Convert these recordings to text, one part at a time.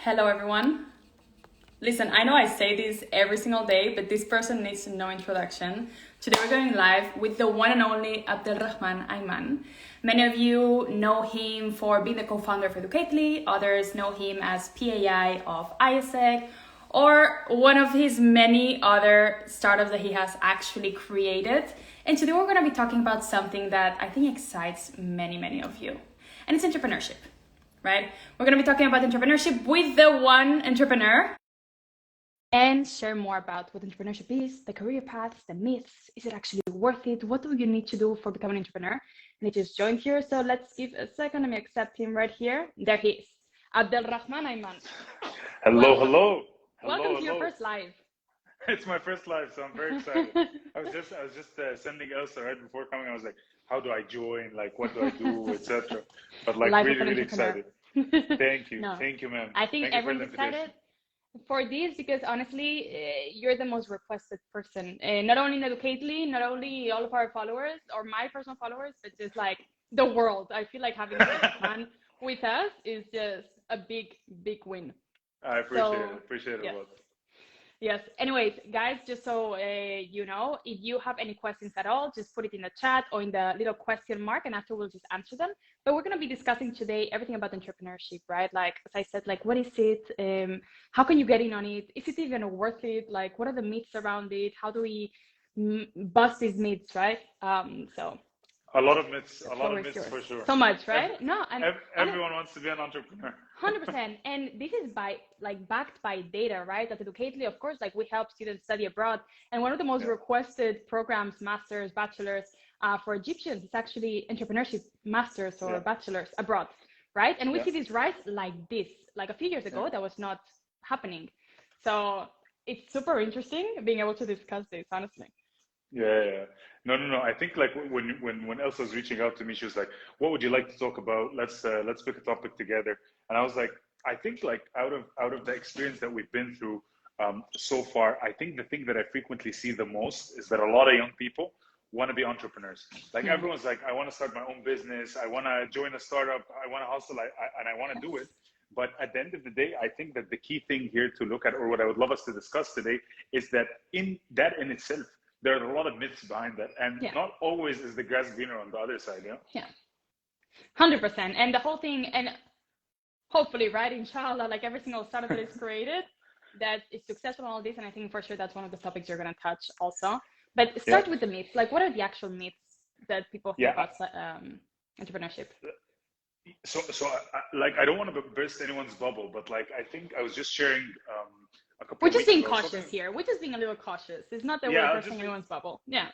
Hello, everyone. Listen, I know I say this every single day, but this person needs no introduction. Today we're going live with the one and only Abdelrahman Ayman. Many of you know him for being the co-founder of Educately. Others know him as PAI of ISEC, or one of his many other startups that he has actually created. And today we're going to be talking about something that I think excites many of you, and it's entrepreneurship. Right? We're going to be talking about entrepreneurship with the one entrepreneur and share more about what entrepreneurship is, the career paths, the myths. Is it actually worth it? What do you need to do for becoming an entrepreneur? And he just joined here. So let's give a second. Let me accept him right here. There he is. Abdelrahman Ayman. Hello, Welcome. hello. Welcome to your first live. It's my first live, so I'm very excited. I was just sending Elsa right before coming. I was like, how do I join? Like, what do I do, etc. But like, Life of really, an really entrepreneur. excited. Thank you, No. thank you, man. I think Thank you for the everyone's invitation. excited for this because honestly, you're the most requested person. Not only in Educately, not only all of our followers or my personal followers, but just like the world. I feel like having fun with us is just a big win. I appreciate it Yes. a lot. Yes. Anyways, guys, just so you know, if you have any questions at all, just put it in the chat or in the little question mark, and after we'll just answer them. But we're going to be discussing today everything about entrepreneurship, right? Like, as I said, like, what is it? How can you get in on it? Is it even worth it? Like, what are the myths around it? How do we bust these myths, right? So A lot of myths, the floor is yours. for sure. So much, right? No, and Everyone wants to be an entrepreneur. 100%. And this is backed by data, right? At Educately, of course, like we help students study abroad. And one of the most requested programs, masters, bachelors, for Egyptians, is actually entrepreneurship masters or bachelors abroad, right? And we see this rise like this. Like a few years ago, that was not happening. So it's super interesting being able to discuss this, honestly. Yeah. No. I think like when Elsa was reaching out to me, she was like, "What would you like to talk about? Let's pick a topic together." And I was like, I think like out of the experience that we've been through so far, I think the thing that I frequently see the most is that a lot of young people want to be entrepreneurs. Like everyone's like, I want to start my own business. I want to join a startup. I want to hustle. And I want to do it. But at the end of the day, I think that the key thing here to look at, or what I would love us to discuss today, is that in itself, there are a lot of myths behind that, and not always is the grass greener on the other side. Yeah, 100%. And the whole thing, and hopefully, right, inshallah, like every single startup that is created, that is successful in all this. And I think for sure that's one of the topics you're going to touch also. But start with the myths. Like, what are the actual myths that people think about entrepreneurship? So like, I don't want to burst anyone's bubble, but like, I think I was just sharing we're just being cautious here. We're just being a little cautious. It's not that we're bursting anyone's bubble. Yeah.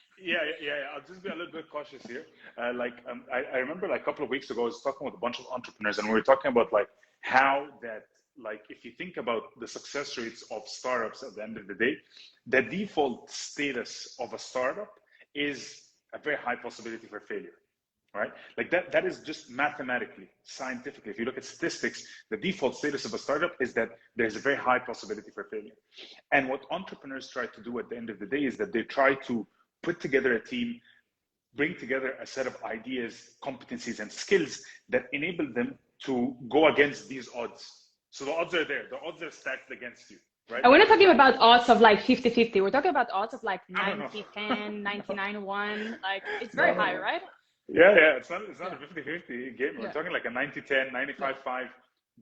I'll just be a little bit cautious here. I remember like a couple of weeks ago, I was talking with a bunch of entrepreneurs, and we were talking about like how that, like, if you think about the success rates of startups at the end of the day, the default status of a startup is a very high possibility for failure. Right? Like that is just mathematically, scientifically. If you look at statistics, the default status of a startup is that there's a very high possibility for failure. And what entrepreneurs try to do at the end of the day is that they try to put together a team, bring together a set of ideas, competencies, and skills that enable them to go against these odds. So the odds are there. The odds are stacked against you. Right? And we're not talking about odds of like 50-50. We're talking about odds of like 90-10, 99-1. Like it's very high, right? Yeah, it's not a 50-50 game. We're talking like a 90-10, 95-5.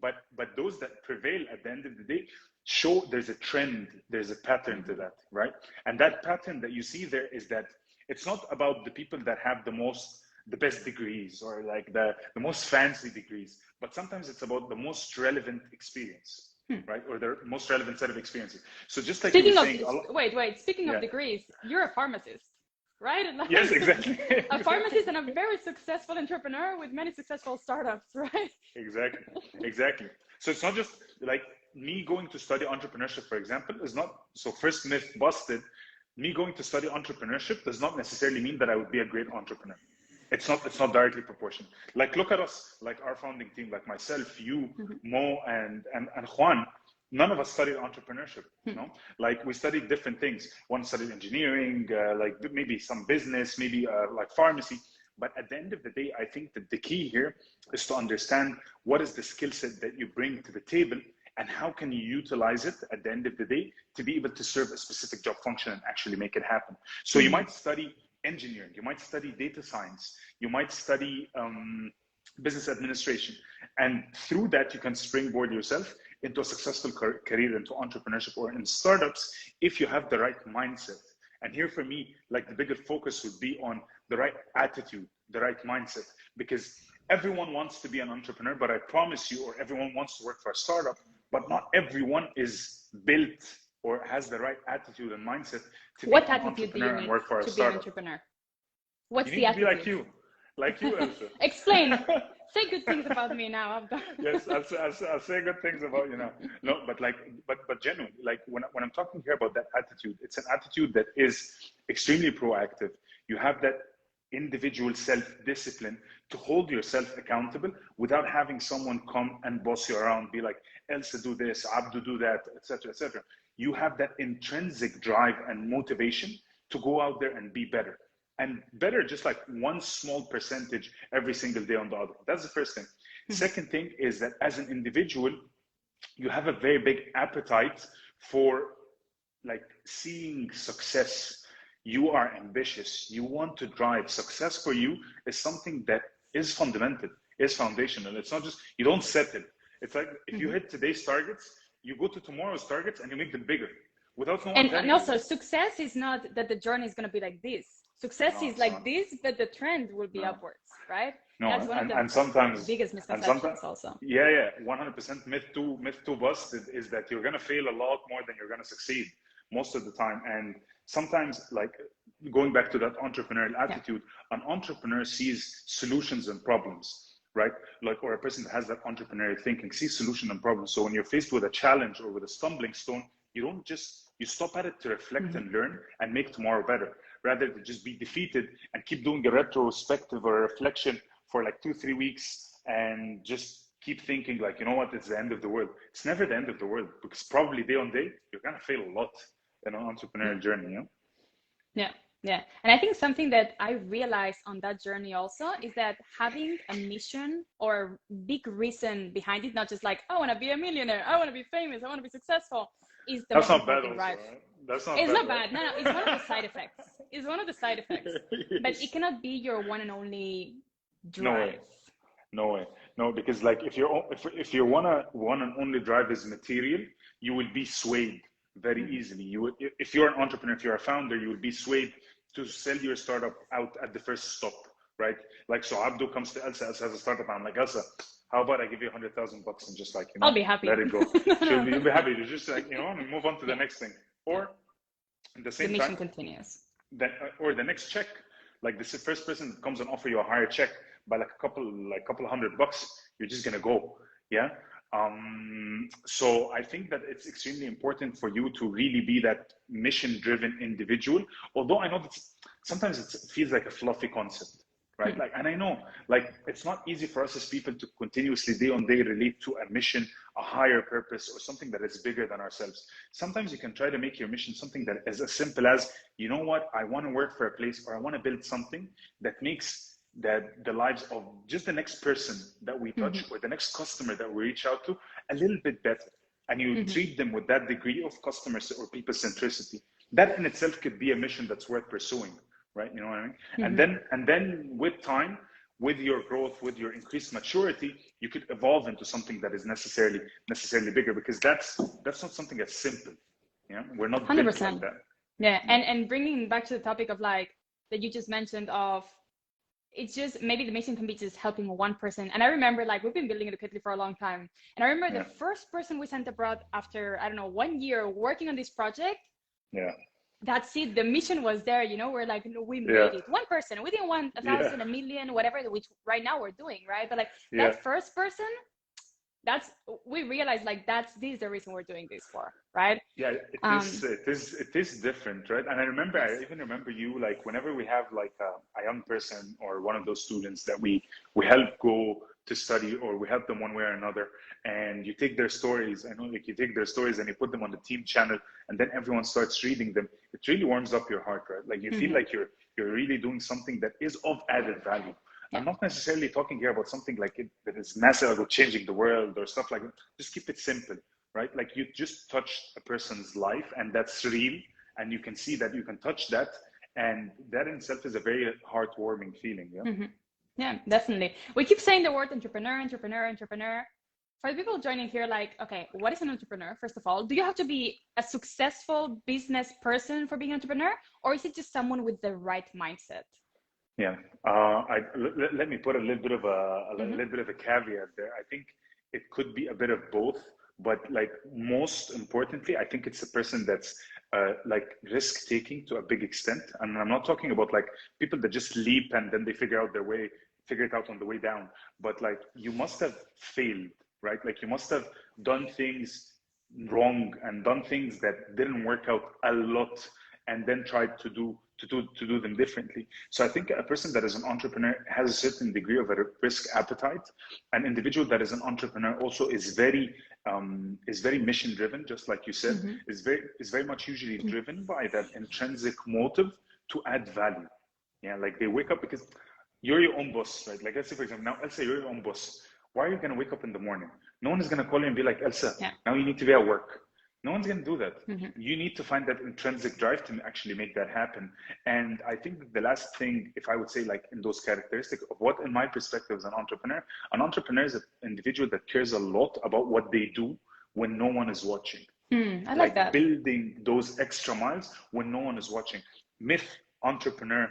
But those that prevail at the end of the day show there's a trend, there's a pattern to that, right? And that pattern that you see there is that it's not about the people that have the best degrees or like the most fancy degrees, but sometimes it's about the most relevant experience, right? Or the most relevant set of experiences. So just like speaking of degrees, you're a pharmacist. Right? Like, yes, exactly. A pharmacist and a very successful entrepreneur with many successful startups, right? Exactly. So it's not just like me going to study entrepreneurship, for example, is not, so first myth busted, me going to study entrepreneurship does not necessarily mean that I would be a great entrepreneur. It's not directly proportional. Like, look at us, like our founding team, like myself, you, Mo, and Juan. None of us studied entrepreneurship, you know? Like we studied different things. One studied engineering, like maybe some business, maybe like pharmacy. But at the end of the day, I think that the key here is to understand what is the skill set that you bring to the table and how can you utilize it at the end of the day to be able to serve a specific job function and actually make it happen. So you might study engineering, you might study data science, you might study business administration, and through that you can springboard yourself into a successful career into entrepreneurship or in startups if you have the right mindset. And here for me, like the bigger focus would be on the right attitude, the right mindset, because everyone wants to be an entrepreneur, but I promise you, or everyone wants to work for a startup, but not everyone is built or has the right attitude and mindset to be an entrepreneur and work for a startup. Be an entrepreneur? What's the attitude? You need to be like you, Elsa. Explain. Say good things about me now. Yes, I'll say good things about you now. No, but genuinely, like when I'm talking here about that attitude, it's an attitude that is extremely proactive. You have that individual self-discipline to hold yourself accountable without having someone come and boss you around, be like, Elsa, do this, Abdu, do that, etc., etc. You have that intrinsic drive and motivation to go out there and be better. And better just like one small percentage every single day on the other. That's the first thing. Second thing is that as an individual, you have a very big appetite for like seeing success. You are ambitious. You want to drive. Success for you is something that is fundamental, is foundational. It's not just, you don't settle. It's like if you hit today's targets, you go to tomorrow's targets and you make them bigger without no one. And also success is not that the journey is going to be like this. Success is like this, but the trend will be upwards, right? No, that's one and sometimes biggest misconceptions also. Yeah, 100%. Myth two bust is that you're gonna fail a lot more than you're gonna succeed most of the time. And sometimes, like going back to that entrepreneurial attitude, an entrepreneur sees solutions and problems, right? Like, or a person that has that entrepreneurial thinking sees solution and problems. So when you're faced with a challenge or with a stumbling stone, you stop at it to reflect and learn and make tomorrow better, rather than just be defeated and keep doing a retrospective or a reflection for like 2-3 weeks and just keep thinking like, you know what, it's the end of the world. It's never the end of the world, because probably day on day, you're going to fail a lot in an entrepreneurial journey, you know? Yeah. And I think something that I realized on that journey also is that having a mission or a big reason behind it, not just like, I want to be a millionaire, I want to be famous, I want to be successful, is the most important drive. That's not it's bad. Not bad. No, it's one of the side effects. It's one of the side effects. Yes. But it cannot be your one and only drive. No way. No, because like if your one and only drive is material, you will be swayed very easily. If you're an entrepreneur, if you're a founder, you will be swayed to sell your startup out at the first stop, right? Like, so Abdu comes to Elsa has a startup, and I'm like, Elsa, how about I give you $100,000 and just like, I'll be happy. Let it go. You'll be happy. You just like, and move on to the next thing. Or at the same time, the mission continues. Or the next check, like the first person that comes and offer you a higher check by like a couple of $100, you're just gonna go, yeah. So I think that it's extremely important for you to really be that mission-driven individual. Although I know that sometimes it feels like a fluffy concept, right? Like, and I know, like, it's not easy for us as people to continuously day on day relate to a mission, a higher purpose, or something that is bigger than ourselves. Sometimes you can try to make your mission something that is as simple as, you know what, I want to work for a place, or I want to build something that makes the lives of just the next person that we touch or the next customer that we reach out to a little bit better. And you treat them with that degree of customer or people centricity. That in itself could be a mission that's worth pursuing, right? You know what I mean? And then with time, with your growth, with your increased maturity, you could evolve into something that is necessarily bigger, because that's not something that's simple. Yeah, we're not 100%. Built like that. Yeah, and bringing back to the topic of like that you just mentioned of, it's just maybe the mission can be just helping one person. And I remember, like, we've been building Educately for a long time, and I remember the first person we sent abroad after, I don't know, 1 year working on this project. Yeah, that's it. The mission was there, we're like, we made it. One person. We didn't want 1,000, 1 million, whatever, which right now we're doing, right? But like that first person, we realized like this is the reason we're doing this for, right? Yeah, it is different, right? And I even remember you, like, whenever we have like a young person or one of those students that we help go to study, or we help them one way or another, and you take their stories, and you put them on the team channel, and then everyone starts reading them. It really warms up your heart, right? Like you feel like you're really doing something that is of added value. I'm not necessarily talking here about something like that is massive, about changing the world or stuff like that. Just keep it simple, right? Like you just touched a person's life, and that's real, and you can see that you can touch that, and that in itself is a very heartwarming feeling. Yeah. Mm-hmm. Yeah, definitely. We keep saying the word entrepreneur, entrepreneur, entrepreneur. For the people joining here, like, okay, what is an entrepreneur? First of all, do you have to be a successful business person for being an entrepreneur, or is it just someone with the right mindset? Yeah. Let me put a little bit of Mm-hmm. little bit of a caveat there. I think it could be a bit of both, but like most importantly, I think it's a person that's like risk taking to a big extent. And I'm not talking about like people that just leap and then they figure it out on the way down. But like you must have failed, right? Like you must have done things wrong and done things that didn't work out a lot, and then tried to do them differently. So I think a person that is an entrepreneur has a certain degree of a risk appetite. An individual that is an entrepreneur also is very mission driven, just like you said. Mm-hmm. Is very much usually driven by that intrinsic motive to add value. Yeah, like they wake up because you're your own boss, right? Like let's say for example, now let's say you're your own boss. Why are you going to wake up in the morning? No one is going to call you and be like, Elsa, Yeah. now you need to be at work. No one's going to do that. Mm-hmm. You need to find that intrinsic drive to actually make that happen. And I think that the last thing, if I would say like in those characteristics of what, in my perspective as an entrepreneur is an individual that cares a lot about what they do when no one is watching. I like that. Building those extra miles when no one is watching. Myth entrepreneur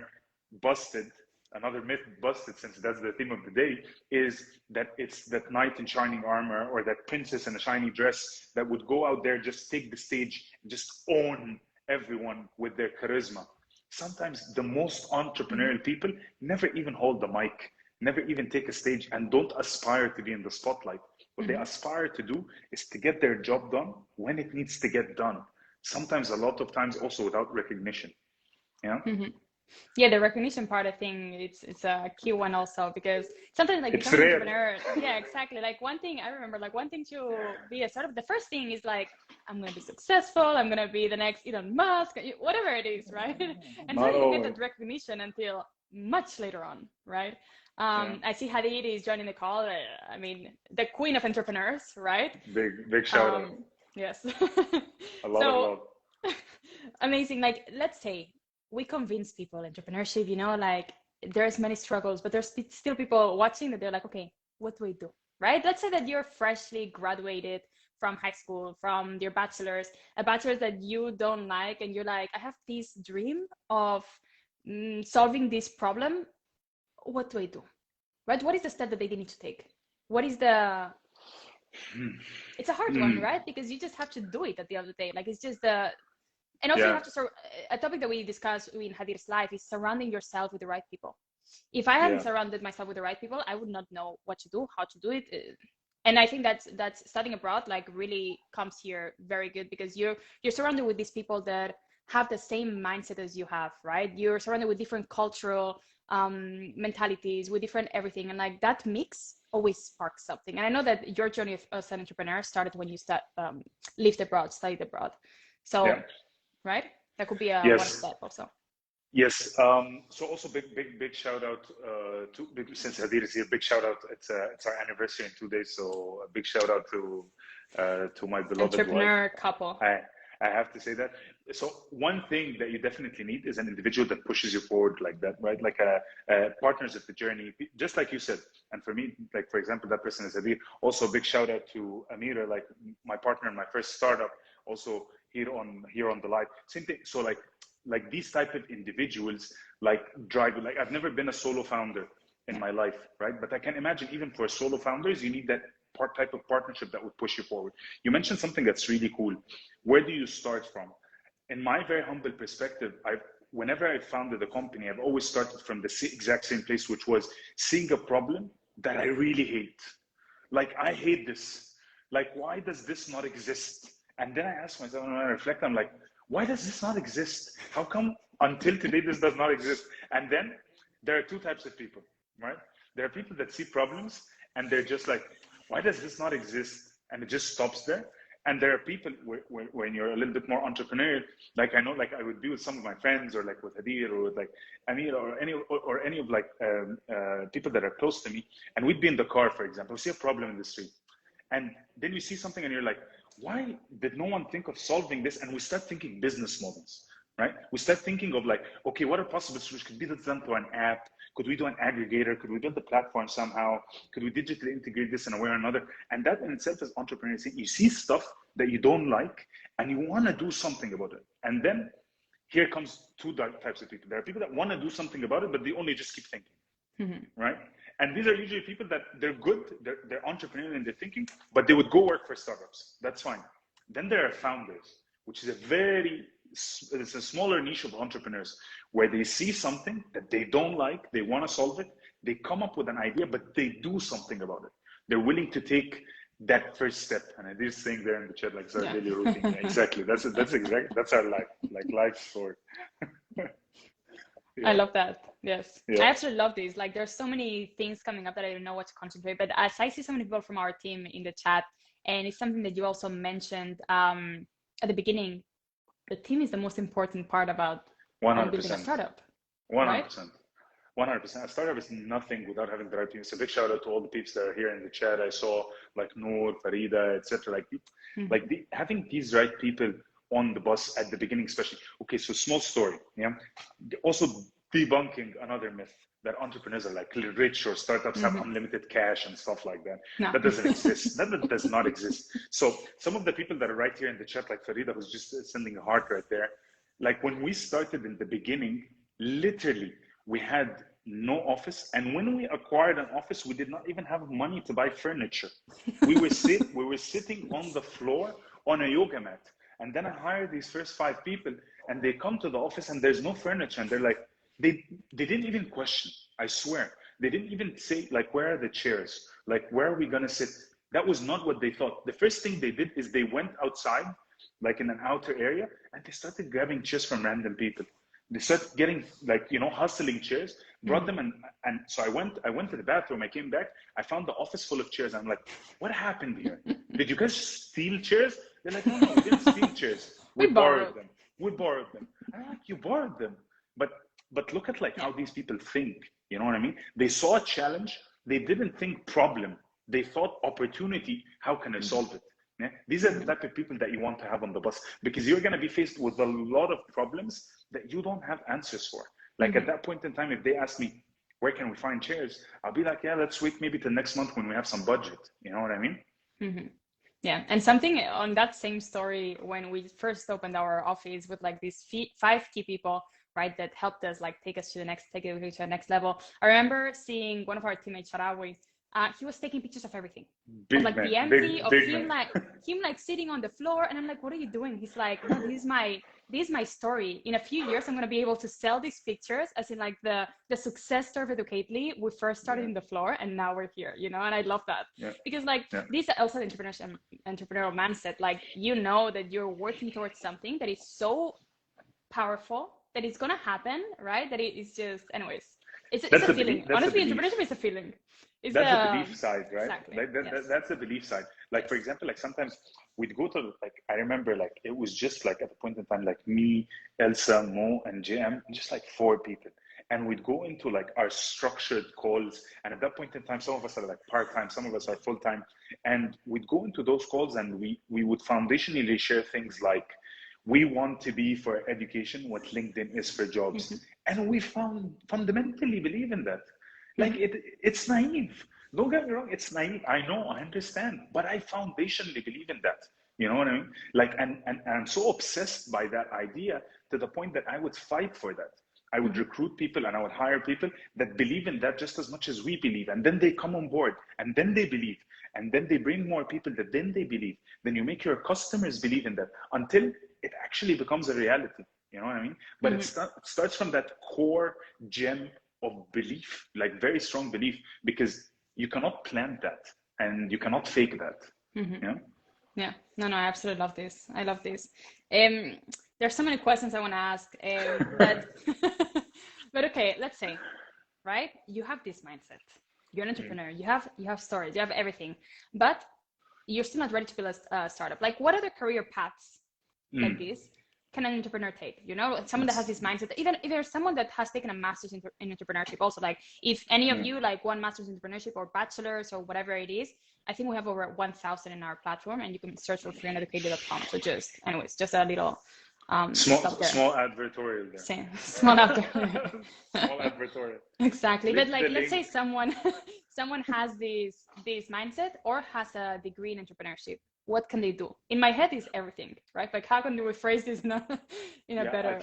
busted. Another myth busted, since that's the theme of the day, is that it's that knight in shining armor or that princess in a shiny dress that would go out there, just take the stage, just own everyone with their charisma. Sometimes the most entrepreneurial people never even hold the mic, never even take a stage, and don't aspire to be in the spotlight. What they aspire to do is to get their job done when it needs to get done. Sometimes, a lot of times, also without recognition. Yeah. Yeah, the recognition part, I think it's a key one also, because sometimes like It's becoming an rare. entrepreneur, yeah, exactly. Like one thing I remember, like one thing to be a startup, the first thing is like, I'm gonna be successful, I'm gonna be the next Elon Musk, whatever it is, right? And so Not you don't get always. that recognition until much later on, right? Yeah. I see Hadid is joining the call. I mean, the queen of entrepreneurs, right? Big shout out. Yes. A lot of So love. amazing. Like, let's say we convince people entrepreneurship, like there's many struggles, but there's still people watching that they're like, okay, what do we do? Right? Let's say that you're freshly graduated from high school, from your bachelor's, a bachelor's that you don't like, and you're like, I have this dream of solving this problem. What do I do? Right? What is the step that they need to take? What is the it's a hard one, right? Because you just have to do it at the end of the day. Like it's just and also you have to a topic that we discussed in Hadir's life is surrounding yourself with the right people. If I hadn't surrounded myself with the right people, I would not know what to do, how to do it. And I think that's studying abroad like really comes here very good, because you're surrounded with these people that have the same mindset as you have, right? You're surrounded with different cultural mentalities, with different everything, and like that mix always sparks something. And I know that your journey as an entrepreneur started when you lived abroad, studied abroad. So right, that could be one step also. Yes. So also big shout out to, since Hadir is here, big shout out. It's our anniversary in 2 days, so a big shout out to my beloved entrepreneur wife. couple. I have to say that. So one thing that you definitely need is an individual that pushes you forward like that, right? Like partners of the journey, just like you said. And for me, like for example, that person is Hadir. Also, big shout out to Amira, like my partner in my first startup. Also here on the live, same thing. So like these type of individuals like drive. Like I've never been a solo founder in my life, right? But I can imagine even for solo founders, you need that type of partnership that would push you forward. You mentioned something that's really cool. Where do you start from? In my very humble perspective, whenever I founded a company, I've always started from the exact same place, which was seeing a problem that I really hate. Like, I hate this. Like, why does this not exist? And then I ask myself, and I reflect, I'm like, why does this not exist? How come until today this does not exist? And then there are two types of people, right? There are people that see problems and they're just like, why does this not exist? And it just stops there. And there are people when you're a little bit more entrepreneurial, like I know, like I would be with some of my friends, or like with Hadir, or with like Amir, or any of like people that are close to me, and we'd be in the car, for example, see a problem in the street, And then you see something and you're like, why did no one think of solving this? And we start thinking business models, right? We start thinking of like, okay, what are possible solutions? Could be done through an app? Could we do an aggregator? Could we build the platform somehow? Could we digitally integrate this in a way or another? And that in itself is entrepreneurship. You see stuff that you don't like and you want to do something about it. And then here comes two types of people. There are people that want to do something about it, but they only just keep thinking, right? And these are usually people that they're good, they're entrepreneurial in their thinking, but they would go work for startups. That's fine. Then there are founders, which is it's a smaller niche of entrepreneurs where they see something that they don't like, they want to solve it, they come up with an idea, but they do something about it. They're willing to take that first step. And I did saying there in the chat, like, sorry, daily routine. Exactly. That's our life story. I love that. Yes. I absolutely love this. Like, there's so many things coming up that I don't know what to concentrate. But as I see so many people from our team in the chat, and it's something that you also mentioned at the beginning, the team is the most important part about 100%. building a startup. 100%. Right? 100%. A startup is nothing without having the right team. So big shout out to all the peeps that are here in the chat. I saw like Noor, Farida, etc. Having these right people on the bus at the beginning, especially. Okay, so small story. Yeah. Also debunking another myth that entrepreneurs are like rich or startups have unlimited cash and stuff like that. No. That doesn't exist. That does not exist. So some of the people that are right here in the chat, like Farida, who's just sending a heart right there. Like when we started in the beginning, literally we had no office. And when we acquired an office, we did not even have money to buy furniture. We were sitting on the floor on a yoga mat. And then I hired these first 5 people and they come to the office and there's no furniture. And they're like, they didn't even question, I swear. They didn't even say, like, where are the chairs? Like, where are we going to sit? That was not what they thought. The first thing they did is they went outside, like in an outer area, and they started grabbing chairs from random people. They started getting, like, hustling chairs, brought them. And so I went to the bathroom. I came back. I found the office full of chairs. I'm like, what happened here? Did you guys steal chairs? They're like, no, we didn't steal chairs. We borrowed them. I'm like, you borrowed them. But look at like how these people think, you know what I mean? They saw a challenge. They didn't think problem. They thought opportunity. How can I solve it? Yeah? These are the type of people that you want to have on the bus, because you're going to be faced with a lot of problems that you don't have answers for. Like at that point in time, if they ask me, where can we find chairs? I'll be like, yeah, let's wait maybe till next month when we have some budget. You know what I mean? Yeah, and something on that same story, when we first opened our office with like these 5 key people, right, that helped us like take it to the next level. I remember seeing one of our teammates, Sharawi, he was taking pictures of everything, of like the empty of him, like sitting on the floor, and I'm like, what are you doing? He's like, no, this is my story. In a few years, I'm going to be able to sell these pictures, as in like the success story of Educately. We first started in the floor and now we're here, and I love that because this also entrepreneurial mindset, like, that you're working towards something that is so powerful that it's going to happen, right? That it is just, anyways, it's a feeling. Honestly, entrepreneurship is a feeling. That's the belief side, right? Exactly. That's the belief side. Like, for example, like sometimes we'd go to, like, I remember like it was just like at the point in time, like me, Elsa, Mo, and JM, just like 4 people. And we'd go into like our structured calls. And at that point in time, some of us are like part-time, some of us are full-time. And we'd go into those calls and we would foundationally share things like, we want to be for education what LinkedIn is for jobs. And we fundamentally believe in that. Like it's naive. Don't get me wrong, it's naive. I know, I understand, but I foundationally believe in that. You know what I mean? Like, and I'm so obsessed by that idea to the point that I would fight for that. I would recruit people and I would hire people that believe in that just as much as we believe. And then they come on board and then they believe. And then they bring more people that then they believe. Then you make your customers believe in that until it actually becomes a reality. You know what I mean? But it starts from that core gem of belief, like very strong belief, because you cannot plant that and you cannot fake that. Yeah. No, I absolutely love this. I love this. There's so many questions I want to ask, but okay, let's say, right? You have this mindset. You're an entrepreneur. You have stories. You have everything, but you're still not ready to build a startup. Like, what other career paths like this can an entrepreneur take? Someone that has this mindset. Even if there's someone that has taken a master's in entrepreneurship, also, like, if any of you like one master's in entrepreneurship or bachelor's or whatever it is, I think we have over 1,000 in our platform, and you can search for free.educated.com. So just, anyways, just a little stop there. Small advertorial there. Same. Small advertorial. Small advertorial. Exactly. Click But like, the let's say link. someone has this mindset or has a degree in entrepreneurship. What can they do? In my head is everything, right? Like, how can we phrase this in a better?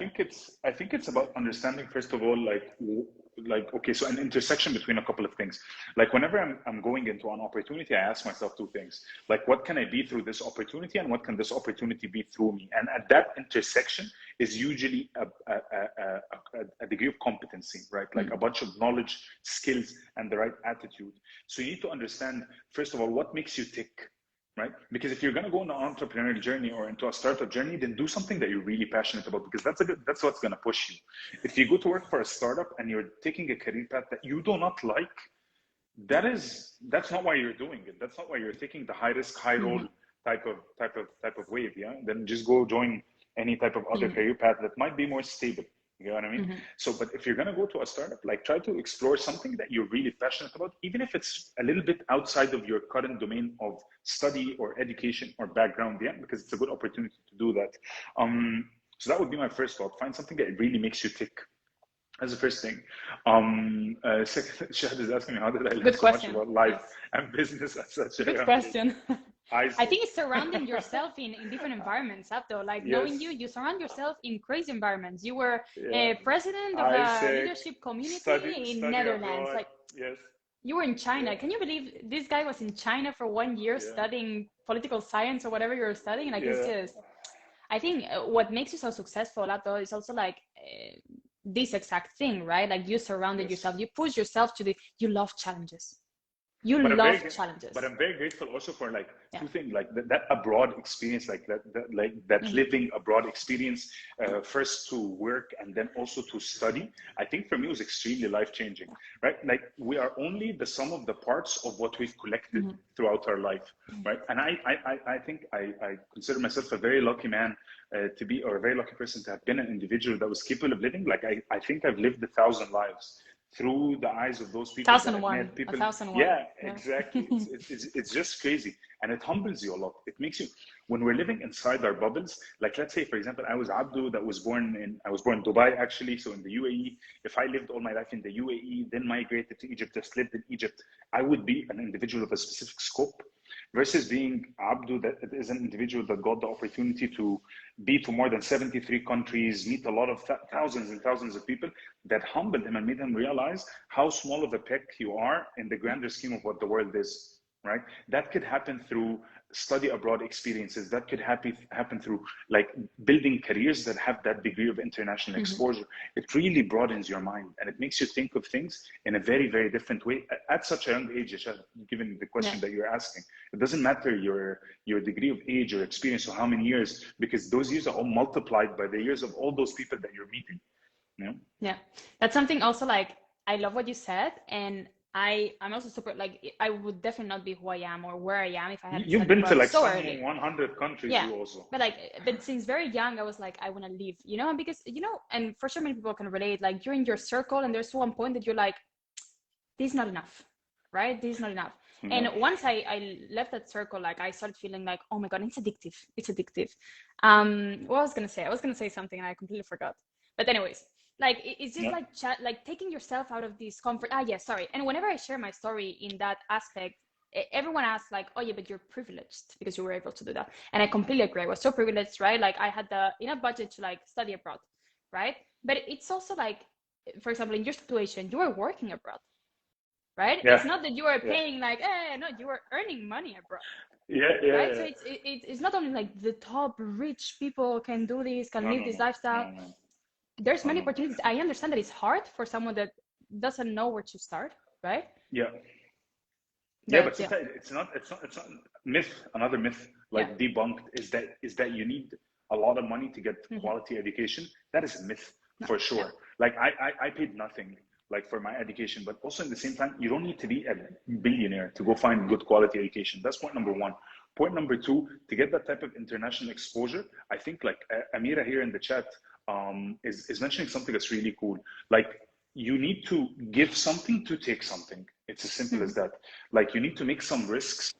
I think it's about understanding, first of all, like okay, so an intersection between a couple of things. Like whenever I'm going into an opportunity, I ask myself two things. Like, what can I be through this opportunity, and what can this opportunity be through me? And at that intersection is usually a degree of competency, right? Like a bunch of knowledge, skills, and the right attitude. So you need to understand, first of all, what makes you tick. Right? Because if you're going to go on an entrepreneurial journey or into a startup journey, then do something that you're really passionate about, because that's what's going to push you. If you go to work for a startup and you're taking a career path that you do not like, that's not why you're doing it. That's not why you're taking the high risk, high roll type of wave. Yeah. Then just go join any type of other career path that might be more stable. You know what I mean? So, but if you're going to go to a startup, like, try to explore something that you're really passionate about, even if it's a little bit outside of your current domain of study or education or background, yeah, because it's a good opportunity to do that. So that would be my first thought. Find something that really makes you tick. That's the first thing. Second, Shahad is asking me, how did I learn so much about life and business at such a good question. I think it's surrounding yourself in different environments, Abdo. Like, knowing you surround yourself in crazy environments. You were a president of a leadership community in Netherlands. Abroad. Like, yes. You were in China. Can you believe this guy was in China for 1 year studying political science or whatever you're studying? Like, it's just, I think what makes you so successful, Abdo, is also like this exact thing, right? Like, you surrounded yourself, you push yourself you love challenges. You love challenges. But I'm very grateful also for like two things, like that abroad experience, like that living abroad experience, first to work and then also to study. I think for me it was extremely life-changing, right? Like, we are only the sum of the parts of what we've collected throughout our life, right? And I think I consider myself a very lucky man to be, or a very lucky person to have been an individual that was capable of living. Like, I think I've lived 1,000 lives through the eyes of those people. 1,001. People. 1,001. Yeah, exactly. It's just crazy. And it humbles you a lot. It makes you, when we're living inside our bubbles, like, let's say, for example, I was Abdu that was born in Dubai, actually, so in the UAE. If I lived all my life in the UAE, then migrated to Egypt, just lived in Egypt, I would be an individual of a specific scope. Versus being Abdu, that is an individual that got the opportunity to be to more than 73 countries, meet a lot of thousands and thousands of people, that humbled him and made him realize how small of a peck you are in the grander scheme of what the world is, right? That could happen through study abroad experiences. That could happen through like building careers that have that degree of international exposure. It really broadens your mind and it makes you think of things in a very, very different way at such a young age, given the question that you're asking. It doesn't matter your degree of age or experience or how many years, because those years are all multiplied by the years of all those people that you're meeting. Yeah, that's something also, like, I love what you said, and I'm also super, like, I would definitely not be who I am or where I am if I hadn't. You've been to like so early. 100 countries. Yeah, you also. But since very young, I was like, I want to leave, because and for sure many people can relate. Like, you're in your circle, and there's one point that you're like, this is not enough, right? This is not enough. And once I left that circle, like, I started feeling like, oh my god, it's addictive. It's addictive. What I was gonna say? I was gonna say something and I completely forgot. But anyways. Like, it's just like taking yourself out of this comfort. Sorry. And whenever I share my story in that aspect, everyone asks like, oh yeah, but you're privileged because you were able to do that. And I completely agree. I was so privileged, right? Like, I had enough budget to like study abroad, right? But it's also like, for example, in your situation, you were working abroad, right? Yeah. It's not that you are paying like, no, you are earning money abroad. Right? So it's not only like the top rich people can do this, can live this lifestyle. No. There's many opportunities. I understand that it's hard for someone that doesn't know where to start, right? Yeah. But it's not myth. Another myth, like debunked, is that you need a lot of money to get quality education. That is a myth for sure. Like, I paid nothing like for my education, but also at the same time, you don't need to be a billionaire to go find good quality education. That's point number one. Point number two, to get that type of international exposure, I think like Amira here in the chat is mentioning something that's really cool. Like, you need to give something to take something. It's as simple as that. Like, you need to make some risks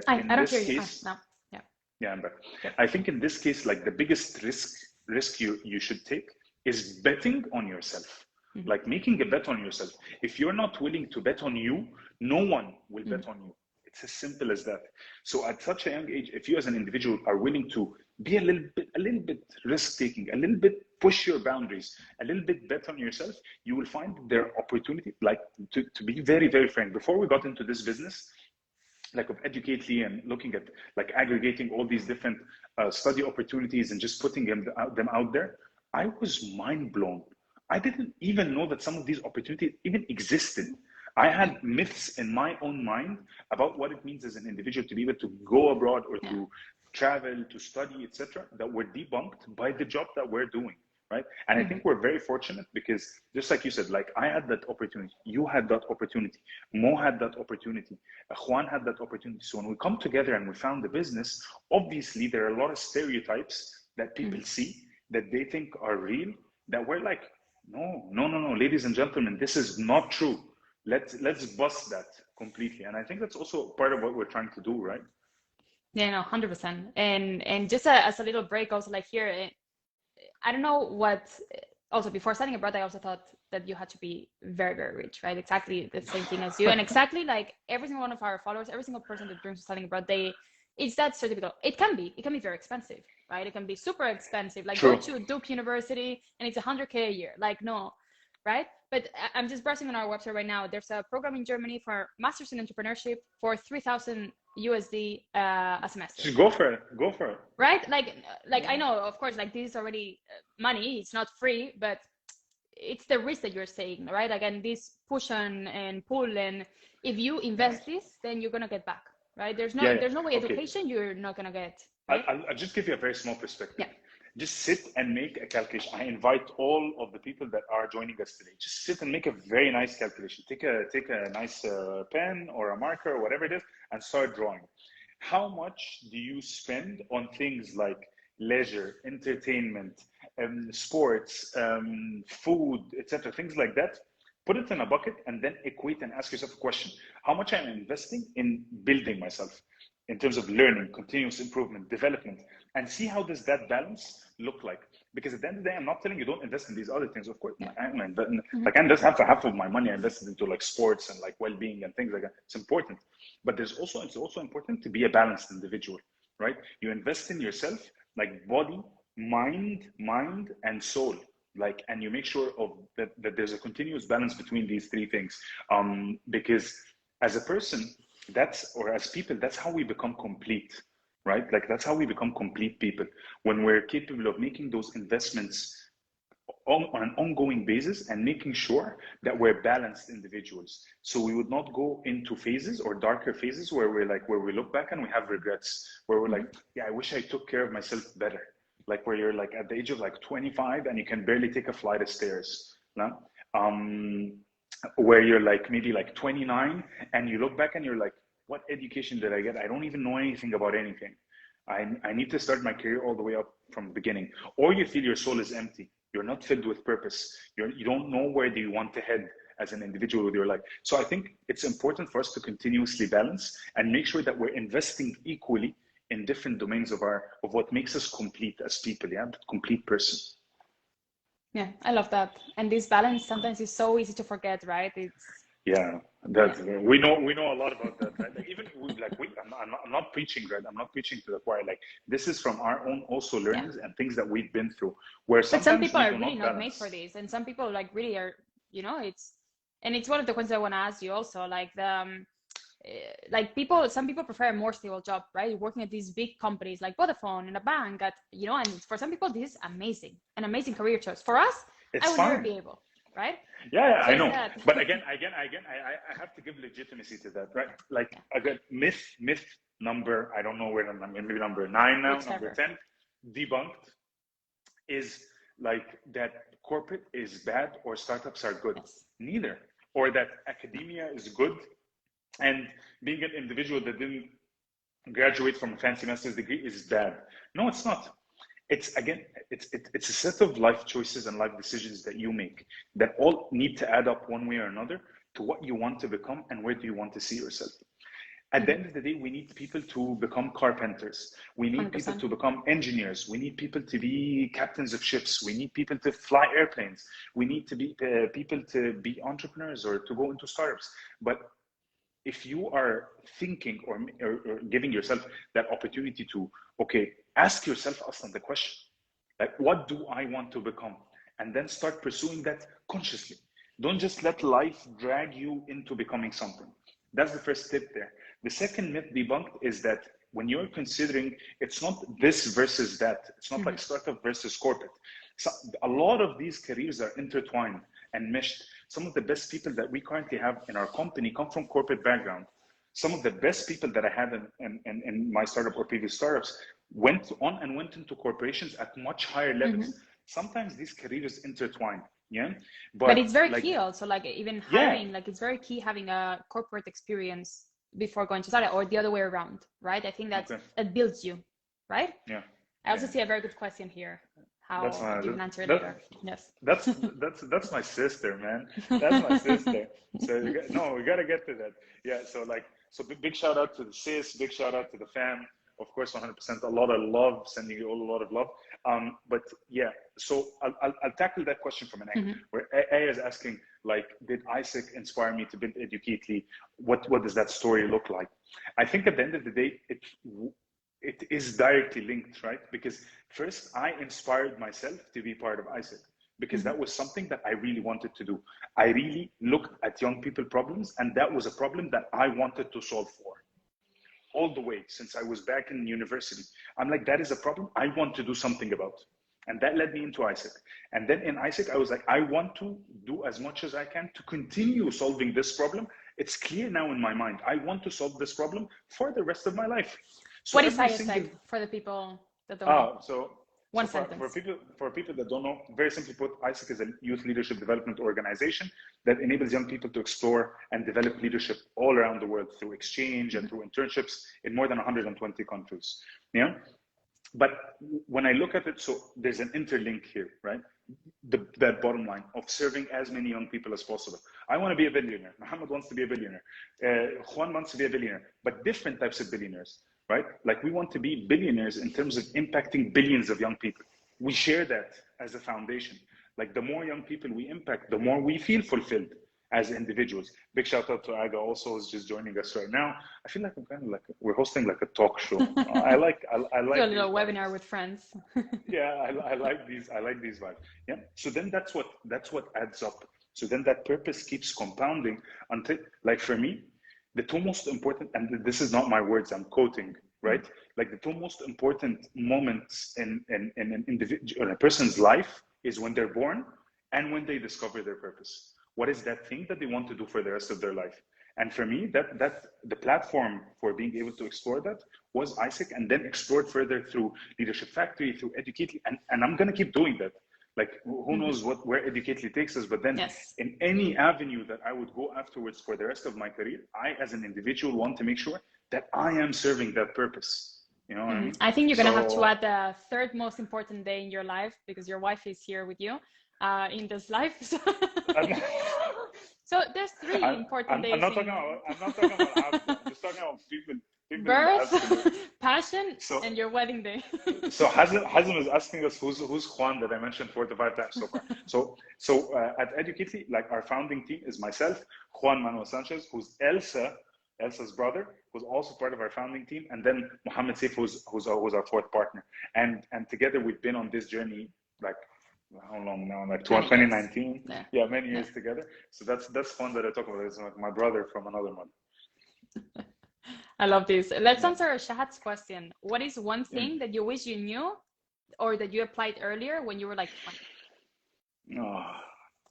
In I don't hear this you. case, No. Yeah. yeah, I'm back. Yeah. I think in this case, like the biggest risk you should take is betting on yourself. Mm-hmm. Like making a bet on yourself. If you're not willing to bet on you, no one will bet on you. It's as simple as that. So at such a young age, if you as an individual are willing to be a little bit risk taking, a little bit push your boundaries, a little bit bet on yourself, you will find there opportunity. Like to be very, very frank, before we got into this business, like of Educately and looking at like aggregating all these different study opportunities and just putting them out there, I was mind blown. I didn't even know that some of these opportunities even existed. I had myths in my own mind about what it means as an individual to be able to go abroad or to travel, to study, etc., that were debunked by the job that we're doing, right? And I think we're very fortunate because just like you said, like I had that opportunity, you had that opportunity, Mo had that opportunity, Juan had that opportunity. So when we come together and we found the business, obviously there are a lot of stereotypes that people see that they think are real, that we're like, no, ladies and gentlemen, this is not true. Let's bust that completely. And I think that's also part of what we're trying to do, right? Yeah, no, 100%. And just as a little break, also like here, I don't know what. Also, before studying abroad, I also thought that you had to be very, very rich, right? Exactly the same thing as you, and exactly like every single one of our followers, every single person that dreams of studying abroad, it's that certificate. It can be very expensive, right? It can be super expensive. Like True. go to Duke University and it's 100K a year. Like no, right? But I'm just browsing on our website right now. There's a program in Germany for Masters in Entrepreneurship for 3,000 USD a semester. Just go for it. Go for it. Right? Like I know, of course, like this is already money. It's not free, but it's the risk that you're saying, right? Again, this push and pull, and if you invest this, then you're gonna get back, right? There's no way education you're not gonna get. Right? I'll just give you a very small perspective. Yeah. Just sit and make a calculation. I invite all of the people that are joining us today. Just sit and make a very nice calculation. Take a nice pen or a marker or whatever it is and start drawing. How much do you spend on things like leisure, entertainment, sports, food, etc., things like that? Put it in a bucket and then equate and ask yourself a question. How much am I investing in building myself in terms of learning, continuous improvement, development, and see how does that balance look like? Because at the end of the day, I'm not telling you don't invest in these other things. Of course, like I invest half of my money I invested into like sports and like well-being and things like that. It's important, but it's also important to be a balanced individual, right? You invest in yourself, like body, mind, and soul. Like, and you make sure of that there's a continuous balance between these three things. Because as a person, as people, that's how we become complete, right? Like that's how we become complete people, when we're capable of making those investments on an ongoing basis and making sure that we're balanced individuals. So we would not go into phases or darker phases where we look back and we have regrets, where we're like, yeah, I wish I took care of myself better. Like where you're like at the age of like 25 and you can barely take a flight of stairs. No? Where you're like maybe like 29 and you look back and you're like, what education did I get? I don't even know anything about anything. I need to start my career all the way up from the beginning. Or you feel your soul is empty. You're not filled with purpose. You don't know where do you want to head as an individual with your life. So I think it's important for us to continuously balance and make sure that we're investing equally in different domains of what makes us complete as people, complete person. Yeah, I love that. And this balance sometimes is so easy to forget, right? We know a lot about that, right? Like even I'm not preaching, right? I'm not preaching to the choir. Like this is from our own also learnings and things that we've been through. Where but some people are really not made for this, and some people like really are. It's one of the questions I want to ask you also. Like some people prefer a more stable job, right? Working at these big companies like Vodafone in a bank, and for some people this is an amazing career choice. For us, I would never be able. Right? Yeah, so I know. But again, I have to give legitimacy to that, right? Like again, myth number, I don't know where maybe number 9 now, number 10, debunked, is like that corporate is bad or startups are good. Yes. Neither. Or that academia is good and being an individual that didn't graduate from a fancy master's degree is bad. No, it's not. It's a set of life choices and life decisions that you make that all need to add up one way or another to what you want to become and where do you want to see yourself. At the end of the day, we need people to become carpenters. We need people 100%. to become engineers. We need people to be captains of ships. We need people to fly airplanes. We need to be people to be entrepreneurs or to go into startups. But if you are thinking or giving yourself that opportunity to, okay, ask yourself the question, like, what do I want to become? And then start pursuing that consciously. Don't just let life drag you into becoming something. That's the first tip there. The second myth debunked is that when you're considering, it's not this versus that. It's not like startup versus corporate. So a lot of these careers are intertwined and meshed. Some of the best people that we currently have in our company come from corporate background. Some of the best people that I had in my startup or previous startups went into corporations at much higher levels. Sometimes these careers intertwine. Yeah, but it's very key also, like even hiring, like it's very key having a corporate experience before going to startup, or the other way around, right? I think that that builds you, right? Yeah. I also see a very good question here. How you can answer it later. Yes. That's my sister, man. That's my sister. So we gotta get to that. Yeah. So big shout out to the sis. Big shout out to the fam. Of course, 100%. A lot of love. Sending you all a lot of love. But yeah. So I'll tackle that question from an angle where A is asking, like, did Isaac inspire me to build Educately? What does that story look like? I think at the end of the day, it is directly linked, right? Because first, I inspired myself to be part of Isaac because that was something that I really wanted to do. I really looked at young people problems, and that was a problem that I wanted to solve for all the way since I was back in university. I'm like, that is a problem I want to do something about. And that led me into Isaac. And then in Isaac, I was like, I want to do as much as I can to continue solving this problem. It's clear now in my mind. I want to solve this problem for the rest of my life. So what is Isaac for the people that don't know? So One sentence. For people that don't know, very simply put, Isaac is a youth leadership development organization that enables young people to explore and develop leadership all around the world through exchange and through internships in more than 120 countries. Yeah. But when I look at it, so there's an interlink here, right? That bottom line of serving as many young people as possible. I want to be a billionaire. Mohammed wants to be a billionaire. Juan wants to be a billionaire, but different types of billionaires, right? Like we want to be billionaires in terms of impacting billions of young people. We share that as a foundation. Like the more young people we impact, the more we feel fulfilled as individuals. Big shout out to Aga also, who's just joining us right now. I feel like I'm kind of like we're hosting like a talk show. I like do a little webinar with friends. Yeah, I like these vibes. Yeah. So then that's what adds up. So then that purpose keeps compounding until, like for me, the two most important, and this is not my words, I'm quoting, right? Like the two most important moments in an individual, in a person's life is when they're born and when they discover their purpose. What is that thing that they want to do for the rest of their life? And for me, that the platform for being able to explore that was Isaac, and then explored further through Leadership Factory, through Educately, and I'm gonna keep doing that. Like who knows where Educately takes us, but then in any avenue that I would go afterwards for the rest of my career, I as an individual want to make sure that I am serving that purpose. You know what I mean? I think you're gonna have to add the third most important day in your life, because your wife is here with you in this life. So there's three important days. I'm not talking about I'm just talking about people birth, passion, and your wedding day. So Hazem is asking us who's Juan that I mentioned 4 to 5 times so far. So at Educately, like our founding team is myself, Juan Manuel Sanchez, who's Elsa's brother, who's also part of our founding team, and then Mohammed Saif, who's our fourth partner. And together we've been on this journey like how long now? Like 2019. Yeah, many years together. So that's fun that I talk about. It's like my brother from another mother. I love this. Let's answer Shahad's question. What is one thing that you wish you knew or that you applied earlier when you were like 20? Oh,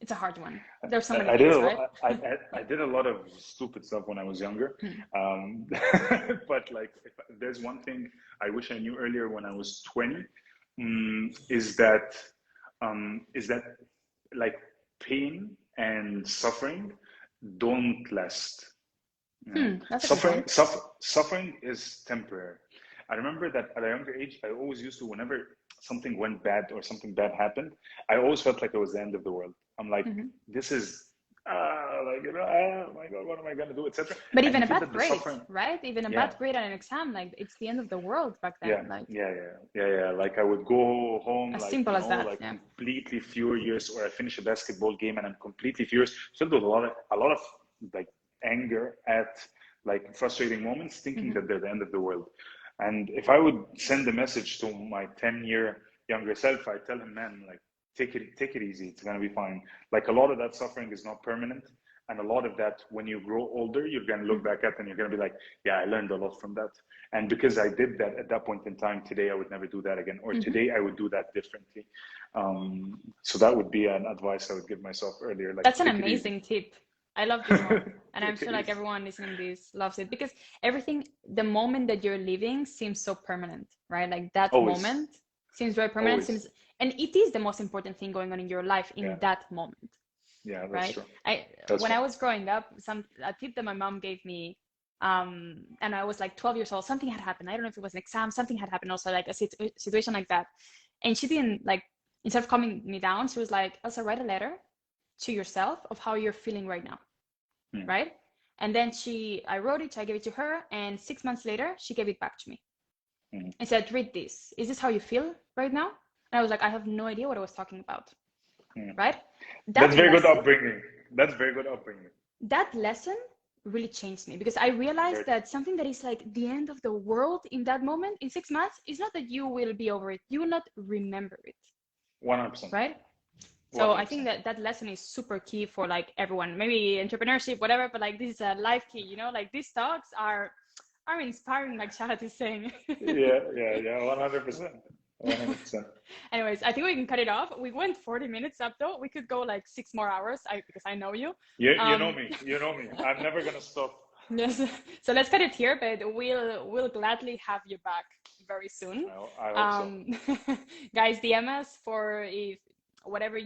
it's a hard one. There's so many things, right? I did a lot of stupid stuff when I was younger. But like, if there's one thing I wish I knew earlier when I was 20, is that like pain and suffering don't last. Suffering is temporary. I remember that at a younger age, I always used to, whenever something went bad or something bad happened, I always felt like it was the end of the world. I'm like, this is like, oh my God, what am I going to do, etc. But And even you a feel bad that the grade, suffering, right? Even a yeah, bad grade on an exam, like it's the end of the world back yeah, then. Like yeah. Like I would go home, as like, simple as that. like Yeah. completely furious, or I finish a basketball game and I'm completely furious. Filled with a lot of like anger at like frustrating moments, thinking Hmm. that they're the end of the world. And if I would send a message to my 10-year younger self, I tell him, man, like take it easy. It's gonna be fine. Like a lot of that suffering is not permanent. And a lot of that, when you grow older, you're going to look Hmm. back at and you're going to be like, yeah, I learned a lot from that. And because I did that at that point in time, today I would never do that again, or Hmm. today I would do that differently. So that would be an advice I would give myself earlier, like That's an take it easy. amazing tip. I love this one. And I'm Take it sure like easy. everyone listening to this loves it because everything, the moment that you're living seems so permanent, right? Like that Always, moment seems very permanent, always. seems, and it is the most important thing going on in your life Yeah, in that moment, yeah, that's right? true. That's When true. I was growing up, a tip that my mom gave me, and I was like 12 years old, something had happened. I don't know if it was an exam, something had happened also like a situation like that. And she didn't like, instead of calming me down, she was like, Elsa, write a letter to yourself of how you're feeling right now, Mm, right? And then I wrote it, I gave it to her, and 6 months later, she gave it back to me mm, and said, read this. Is this how you feel right now? And I was like, I have no idea what I was talking about, mm. right? That's That very good lesson, upbringing. That's very good upbringing. that lesson really changed me because I realized Very, that something that is like the end of the world in that moment, in 6 months, is not that you will be over it. You will not remember it, 100%. right? So I think 100%. that that lesson is super key for like everyone, maybe entrepreneurship, whatever, but like this is a life key, like these talks are inspiring, like Shahat is saying. Yeah, yeah, yeah, 100%. 100%. Anyways, I think we can cut it off. We went 40 minutes up though. We could go like 6 more hours, because I know you. You know Um, me. You know me. I'm never gonna stop. yes. So let's cut it here, but we'll gladly have you back very soon. I hope so. Guys, DM us for if whatever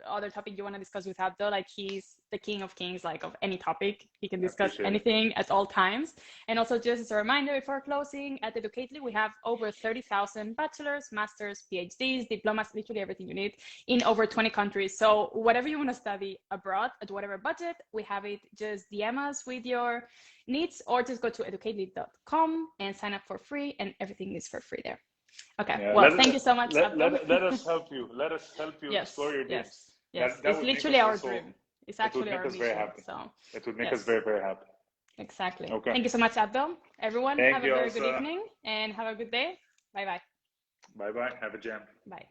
other topic you want to discuss with Abdo. Like he's the king of kings, like of any topic. He can I discuss appreciate it. anything at all times. And also just as a reminder, before closing, at Educately, we have over 30,000 bachelors, masters, PhDs, diplomas, literally everything you need in over 20 countries. So whatever you want to study abroad at whatever budget, we have it. Just DM us with your needs, or just go to educately.com and sign up for free, and everything is for free there. Okay, Yeah, well, thank you so much, Abdul. let us help you. Let us help you explore Yes, your yes, dreams. yes. That It's would make literally us our also, dream. It's it would actually make our us very mission. happy. So, It would make us yes, very, very happy. exactly. Okay. Thank you so much, Abdul. Everyone, Thank have a you, very good Elsa. evening and have a good day. Bye bye. Bye bye. Have a jam. Bye.